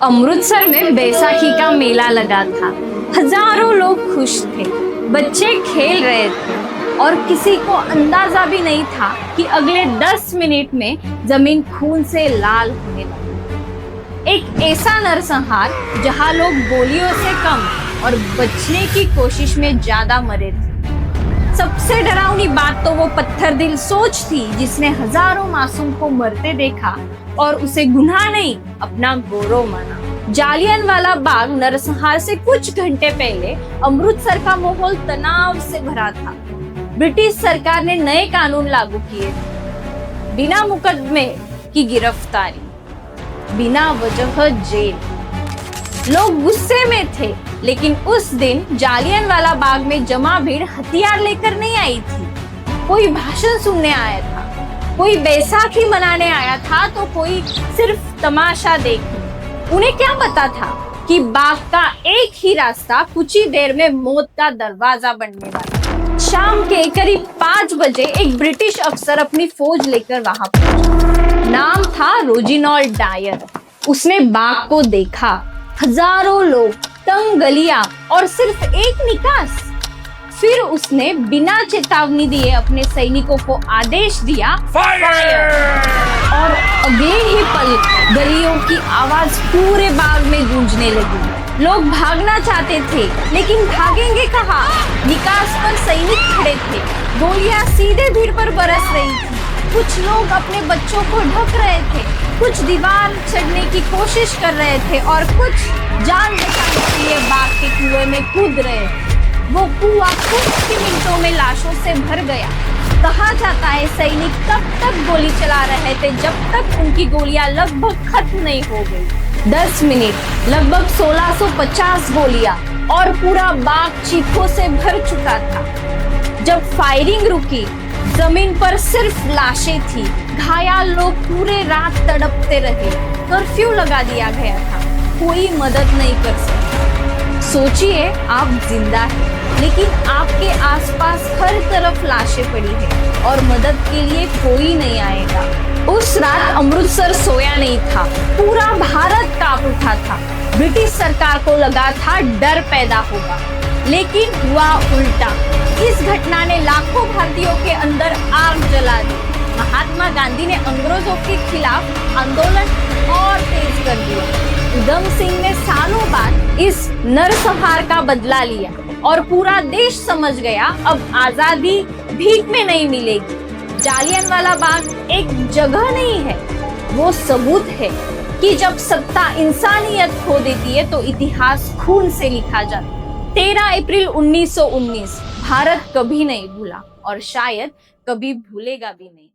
अमृतसर में बैसाखी का मेला लगा था। हजारों लोग खुश थे, बच्चे खेल रहे थे और किसी को अंदाजा भी नहीं था कि अगले 10 मिनट में जमीन खून से लाल होने लगी। एक ऐसा नरसंहार जहां लोग गोलियों से कम और बचने की कोशिश में ज्यादा मरे थे। सबसे डरावनी बात तो वो पत्थर दिल सोच थी जिसने हजारों मासूम को मरते देखा और उसे गुनाह नहीं अपना गौरव माना। जालियनवाला बाग नरसंहार से कुछ घंटे पहले अमृतसर का माहौल तनाव से भरा था। ब्रिटिश सरकार ने नए कानून लागू किए थे, बिना मुकदमे की गिरफ्तारी, बिना वजह जेल। लोग गुस्से में थे, लेकिन उस दिन जालियनवाला बाग में जमा भीड़ हथियार लेकर नहीं आई थी। कोई भाषण सुनने आया था, कोई बैसाखी मनाने आया था, तो कोई सिर्फ तमाशा देखने। उन्हें क्या पता था कि बाग का एक ही रास्ता कुछ ही देर में मौत का दरवाजा बनने वाला। शाम के करीब 5 बजे एक ब्रिटिश अफसर अपनी फौज लेकर वहां पहुंचा। नाम था रेजिनाल्ड डायर। उसने बाग को देखा, हजारों लोग, तंग गलियां और सिर्फ एक निकास। फिर उसने बिना चेतावनी दिए अपने सैनिकों को आदेश दिया, फायर! और अगले ही पल गलियों की आवाज पूरे बाग में गूंजने लगी। लोग भागना चाहते थे, लेकिन भागेंगे कहाँ? निकास पर सैनिक खड़े थे, गोलियां सीधे भीड़ पर बरस रही थी। कुछ लोग अपने बच्चों को ढक रहे थे, कुछ दीवार चढ़ने की कोशिश कर रहे थे और कुछ जान बचाने के लिए बाग के कुएं में कूद रहे थे। वो कुआं कुछ ही मिनटों में लाशों से भर गया। कहा जाता है सैनिक तब तक गोली चला रहे थे जब तक उनकी गोलियां लगभग खत्म नहीं हो गई। 10 मिनट, लगभग 1650 गोलियां और पूरा बाग चीखों से भर चुका था। जब फायरिंग रुकी, जमीन पर सिर्फ लाशें थी। घायल लोग पूरे रात तड़पते रहे। कर्फ्यू लगा दिया गया था, कोई मदद नहीं कर सकता। सोचिए, आप जिंदा हैं, लेकिन आपके आसपास हर तरफ लाशें पड़ी हैं और मदद के लिए कोई नहीं आएगा। उस रात अमृतसर सोया नहीं था, पूरा भारत कांप उठा था। ब्रिटिश सरकार को लगा था डर पैदा होगा, लेकिन हुआ उल्टा। इस घटना ने लाखों भारतीयों के अंदर आग जला दी। महात्मा गांधी ने अंग्रेजों के खिलाफ आंदोलन और तेज कर दिया। उधम सिंह ने सालों बाद इस नरसंहार का बदला लिया और पूरा देश समझ गया अब आजादी भीख में नहीं मिलेगी। जालियनवाला बाग एक जगह नहीं है, वो सबूत है कि जब सत्ता इंसानियत खो देती है तो इतिहास खून से लिखा जाता है। 13 अप्रैल 1919 भारत कभी नहीं भूला और शायद कभी भूलेगा भी नहीं।